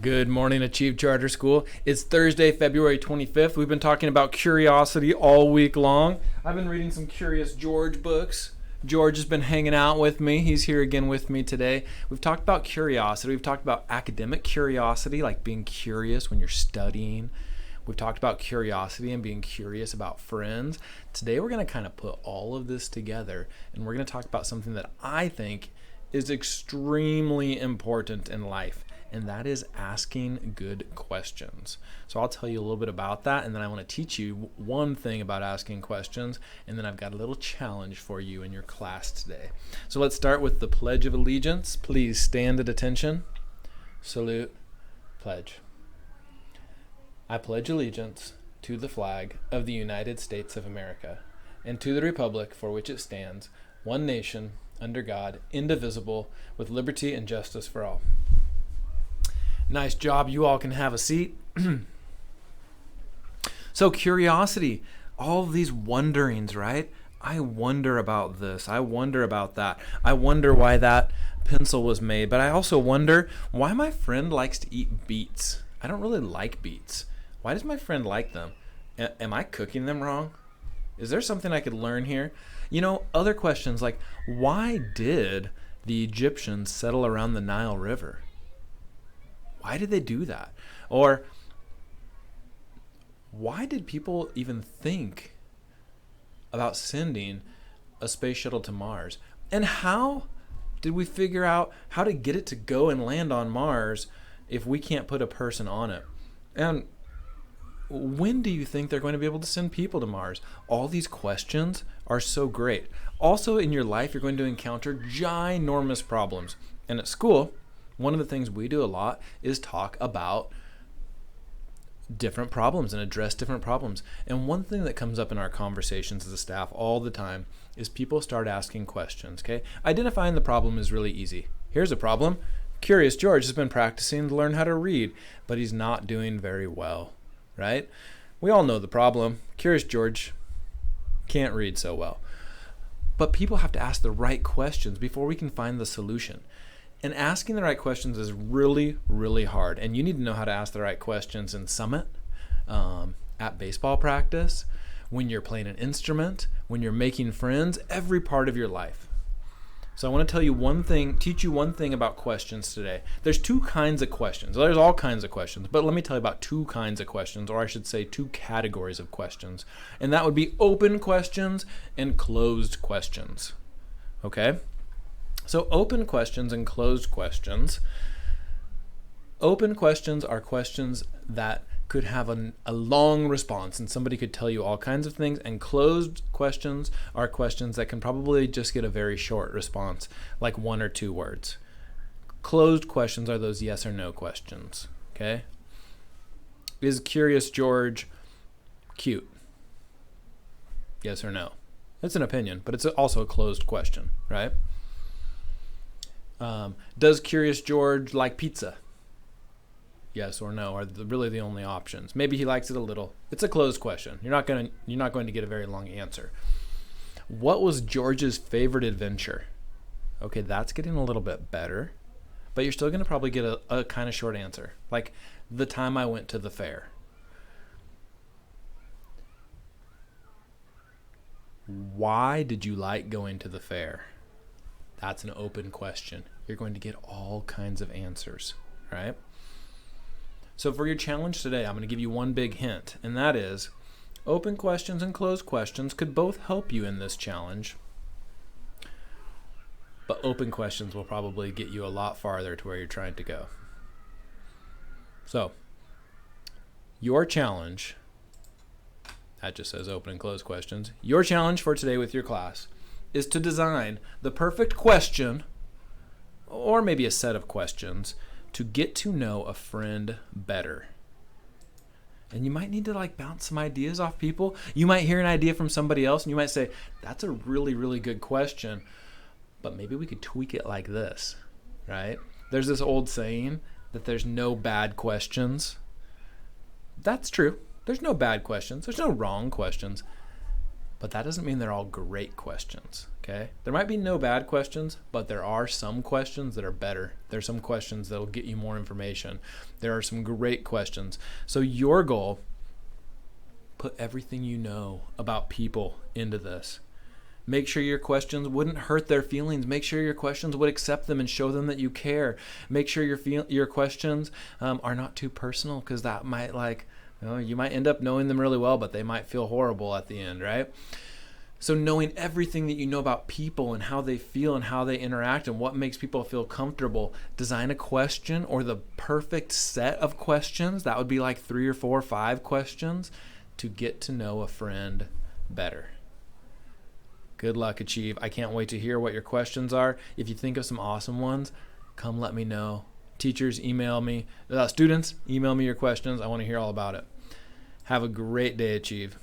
Good morning, Achieve Charter School. It's Thursday, February 25th. We've been talking about curiosity all week long. I've been reading some Curious George books. George has been hanging out with me. He's here again with me today. We've talked about curiosity. We've talked about academic curiosity, like being curious when you're studying. We've talked about curiosity and being curious about friends. Today we're going to kind of put all of this together, and we're going to talk about something that I think is extremely important in life. And that is asking good questions. So I'll tell you a little bit about that, and then I want to teach you one thing about asking questions, and then I've got a little challenge for you in your class today. So let's start with the Pledge of Allegiance. Please stand at attention. Salute. Pledge. I pledge allegiance to the flag of the United States of America and to the republic for which it stands, one nation, under God, indivisible, with liberty and justice for all. Nice job. You all can have a seat. So curiosity, all of these wonderings, right? I wonder about this. I wonder about that. I wonder why that pencil was made. But I also wonder why my friend likes to eat beets. I don't really like beets. Why does my friend like them? Am I cooking them wrong? Is there something I could learn here? You know, other questions like, why did the Egyptians settle around the Nile River? Why did they do that? Or why did people even think about sending a space shuttle to Mars? And how did we figure out how to get it to go and land on Mars if we can't put a person on it? And when do you think they're going to be able to send people to Mars? All these questions are so great. Also, in your life, you're going to encounter ginormous problems. And at school, one of the things we do a lot is talk about different problems and address different problems. And one thing that comes up in our conversations as a staff all the time is people start asking questions, okay? Identifying the problem is really easy. Here's a problem. Curious George has been practicing to learn how to read, but he's not doing very well, right? We all know the problem. Curious George can't read so well. But people have to ask the right questions before we can find the solution. And asking the right questions is really, really hard. And you need to know how to ask the right questions in Summit, at baseball practice, when you're playing an instrument, when you're making friends, every part of your life. So I want to tell you one thing, teach you one thing about questions today. There's two kinds of questions. There's all kinds of questions, but let me tell you about two kinds of questions, or I should say two categories of questions. And that would be open questions and closed questions. Okay? So open questions and closed questions. Open questions are questions that could have a long response and somebody could tell you all kinds of things, and closed questions are questions that can probably just get a very short response, like 1 or 2 words. Closed questions are those yes or no questions, okay? Is Curious George cute? Yes or no? It's an opinion, but it's also a closed question, right? Does Curious George like pizza? Yes or no are really the only options. Maybe he likes it a little. It's a closed question. You're not going to get a very long answer. What was George's favorite adventure? Okay, that's getting a little bit better, but you're still going to probably get a kind of short answer. Like the time I went to the fair. Why did you like going to the fair? That's an open question. You're going to get all kinds of answers, right? So for your challenge today, I'm going to give you one big hint, and that is open questions and closed questions could both help you in this challenge, but open questions will probably get you a lot farther to where you're trying to go. So your challenge, that just says open and closed questions, your challenge for today with your class is to design the perfect question, or maybe a set of questions, to get to know a friend better. And you might need to bounce some ideas off people. You might hear an idea from somebody else and you might say, that's a really, really good question, but maybe we could tweak it like this, right? There's this old saying that there's no bad questions. That's true. There's no bad questions. There's no wrong questions. but that doesn't mean they're all great questions. Okay, there might be no bad questions, but there are some questions that are better. There's some questions that'll get you more information. There are some great questions. So your goal, put everything you know about people into this. Make sure your questions wouldn't hurt their feelings. Make sure your questions would accept them and show them that you care. Make sure your questions are not too personal, because that might you might end up knowing them really well, but they might feel horrible at the end, right? So knowing everything that you know about people and how they feel and how they interact and what makes people feel comfortable, design a question or the perfect set of questions. That would be like 3 or 4 or 5 questions to get to know a friend better. Good luck, Achieve. I can't wait to hear what your questions are. If you think of some awesome ones, come let me know. Teachers, email me. Students, email me your questions. I want to hear all about it. Have a great day, Achieve.